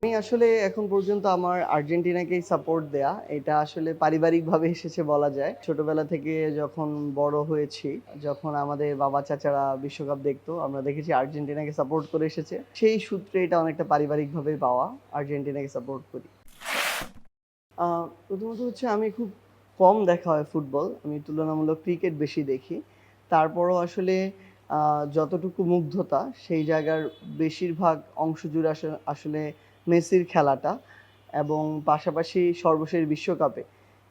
আমি আসলে এখন পর্যন্ত আমার আর্জেন্টিনাকেই সাপোর্ট দেয়া। এটা আসলে পারিবারিকভাবে এসেছে বলা যায়। ছোটবেলা থেকে যখন বড় হয়েছি, যখন আমাদের বাবা চাচারা বিশ্বকাপ দেখতো, আমরা দেখেছি আর্জেন্টিনাকে সাপোর্ট করে এসেছে। সেই সূত্রে এটা অনেকটা পারিবারিকভাবেই পাওয়া। আর্জেন্টিনাকে সাপোর্ট করি। আ প্রথমত হচ্ছে আমি খুব কম দেখা হয় ফুটবল। আমি তুলনামূলক ক্রিকেট বেশি দেখি। তারপরও আসলে আ যতটুকু মুগ্ধতা সেই জায়গার বেশিরভাগ অংশ জুড়ে আসলে মেসির খেলাটা এবং পাশাপাশি সর্বশেষ বিশ্বকাপে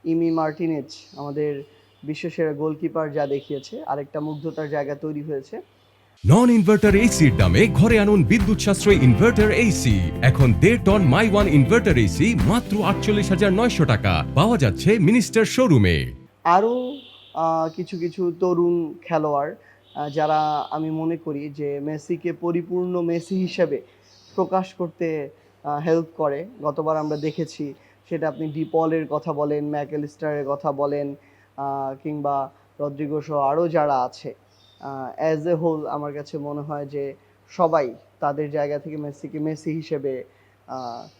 ইমি মার্টিনেজ আমাদের বিশ্বসেরা গোলকিপার যা দেখিয়েছে আরেকটা মুগ্ধতার জায়গা তৈরি হয়েছে। নন ইনভার্টার এসির দামে ঘরে আনুন বিদ্যুৎ সাশ্রয়ী ইনভার্টার এসি। এখন 1.5 ton my one inverter AC মাত্র 48,900 টাকা পাওয়া যাচ্ছে মিনিস্টার শোরুমে। আরও কিছু তরুণ খেলোয়াড় যারা আমি মনে করি যে মেসিকে পরিপূর্ণ মেসি হিসেবে প্রকাশ করতে হেল্প করে। গতবার আমরা দেখেছি সেটা আপনি ডি পলের কথা বলেন, ম্যাকঅ্যালিস্টারের কথা বলেন কিংবা রদ্রিগো সহ আরও যারা আছে। অ্যাজ এ হোল আমার কাছে মনে হয় যে সবাই তাদের জায়গা থেকে মেসিকে মেসি হিসেবে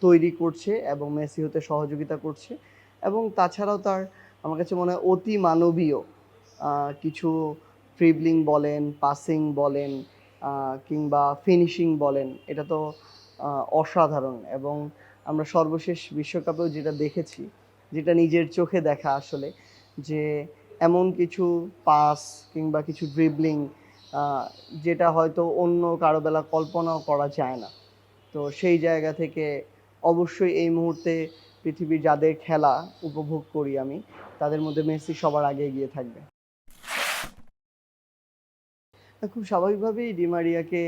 তৈরি করছে এবং মেসি হতে সহযোগিতা করছে এবং তাছাড়াও তার আমার কাছে মনে হয় অতি মানবীয় কিছু ড্রিবলিং বলেন, পাসিং বলেন কিংবা ফিনিশিং বলেন, এটা তো অসাধারণ এবং আমরা সর্বশেষ বিশ্বকাপেও যেটা দেখেছি, যেটা নিজের চোখে দেখা আসলে যে এমন কিছু পাস কিংবা কিছু ড্রিবলিং যেটা হয়তো অন্য কারো বেলা কল্পনাও করা যায় না। তো সেই জায়গা থেকে অবশ্যই এই মুহূর্তে পৃথিবীর যাদের খেলা উপভোগ করি আমি, তাদের মধ্যে মেসি সবার আগে এগিয়ে থাকবে। খুব স্বাভাবিকভাবেই ডি মারিয়াকে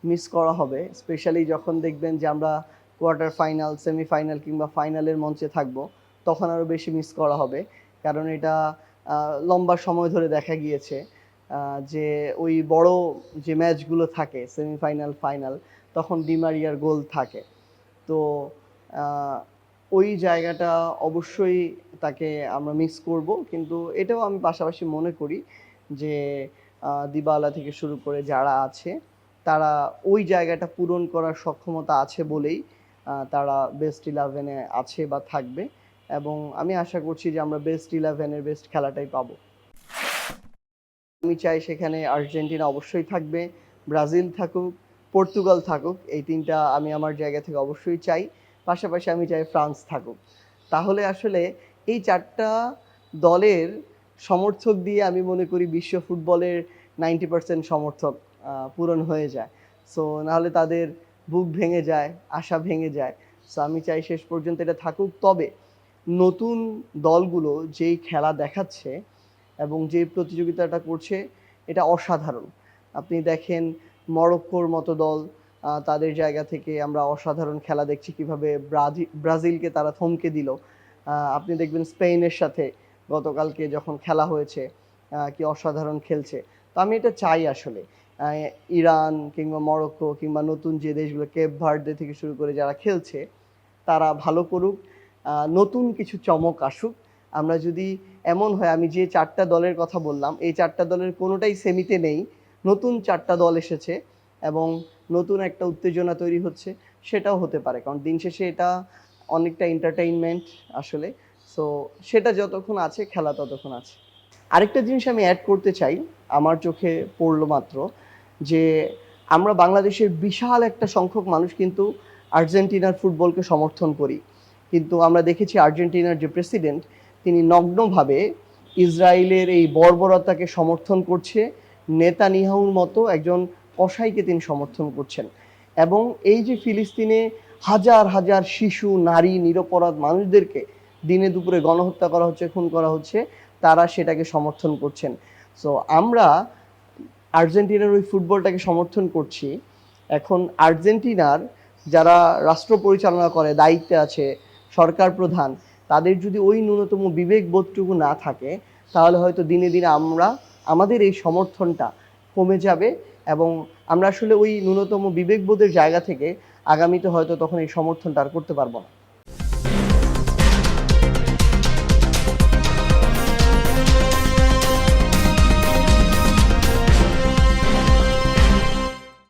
মিস করা হবে। স্পেশালি যখন দেখবেন যে আমরা কোয়ার্টার ফাইনাল, সেমিফাইনাল কিংবা ফাইনালের মঞ্চে থাকবো, তখন আরও বেশি মিস করা হবে। কারণ এটা লম্বা সময় ধরে দেখা গিয়েছে যে ওই বড় যে ম্যাচগুলো থাকে সেমিফাইনাল, ফাইনাল, তখন ডি মারিয়ার গোল থাকে। তো ওই জায়গাটা অবশ্যই তাকে আমরা মিস করব। কিন্তু এটাও আমি পাশাপাশি মনে করি যে দিবালা থেকে শুরু করে যারা আছে তারা ওই জায়গাটা পূরণ করার সক্ষমতা আছে বলেই তারা বেস্ট 11-এ আছে বা থাকবে এবং আমি আশা করছি যে আমরা বেস্ট 11-এর বেস্ট খেলাটাই পাবো। আমি চাই সেখানে আর্জেন্টিনা অবশ্যই থাকবে, ব্রাজিল থাকুক, পর্তুগাল থাকুক, এই তিনটা আমি আমার জায়গা থেকে অবশ্যই চাই। পাশাপাশি আমি চাই ফ্রান্স থাকুক। তাহলে আসলে এই ৪টা দলের সমর্থক দিয়ে আমি মনে করি বিশ্ব ফুটবলের 90% সমর্থক পূরণ হয়ে যায়। সো নাহলে তাদের বুক ভেঙে যায়, আশা ভেঙে যায়। সো আমি চাই শেষ পর্যন্ত এটা থাকুক। তবে নতুন দলগুলো যেই খেলা দেখাচ্ছে এবং যে প্রতিযোগিতাটা করছে এটা অসাধারণ। আপনি দেখেন মরক্কোর মতো দল, তাদের জায়গা থেকে আমরা অসাধারণ খেলা দেখছি কিভাবে ব্রাজিলকে তারা থমকে দিল। আপনি দেখবেন স্পেনের সাথে গতকালকে যখন খেলা হয়েছে কি অসাধারণ খেলছে। তো আমি এটা চাই আসলে ইরান কিংবা মরক্কো কিংবা নতুন যে দেশগুলো কেপ ভার্দে থেকে শুরু করে যারা খেলছে তারা ভালো করুক, নতুন কিছু চমক আসুক। আমরা যদি এমন হয় আমি যে ৪টা দলের কথা বললাম এই ৪টা দলের কোনোটাই সেমিতে নেই, নতুন ৪টা দল এসেছে এবং নতুন একটা উত্তেজনা তৈরি হচ্ছে, সেটাও হতে পারে। কারণ দিন শেষে এটা অনেকটা এন্টারটেইনমেন্ট আসলে। সো সেটা যতক্ষণ আছে খেলা ততক্ষণ আছে। আরেকটা জিনিস আমি অ্যাড করতে চাই, আমার চোখে পড়লো মাত্র যে আমরা বাংলাদেশের বিশাল একটা সংখ্যক মানুষ কিন্তু আর্জেন্টিনার ফুটবলকে সমর্থন করি। কিন্তু আমরা দেখেছি আর্জেন্টিনার যে প্রেসিডেন্ট তিনি নগ্নভাবে ইসরায়েলের এই বর্বরতাকে সমর্থন করছে, নেতানিয়াহুর মতো একজন কসাইকে তিনি সমর্থন করছেন এবং এই যে ফিলিস্তিনে হাজার হাজার শিশু, নারী, নিরপরাধ মানুষদেরকে দিনে দুপুরে গণহত্যা করা হচ্ছে, খুন করা হচ্ছে, তারা সেটাকে সমর্থন করছেন। সো আমরা আর্জেন্টিনার ওই ফুটবলটাকে সমর্থন করছি। এখন আর্জেন্টিনার যারা রাষ্ট্র পরিচালনা করে, দায়িত্বে আছে, সরকার প্রধান, তাদের যদি ওই ন্যূনতম বিবেকবোধটুকু না থাকে তাহলে হয়তো দিনে দিনে আমাদের এই সমর্থনটা কমে যাবে এবং আমরা আসলে ওই ন্যূনতম বিবেকবোধের জায়গা থেকে আগামীতে হয়তো তখন এই সমর্থনটা আর করতে পারবো না।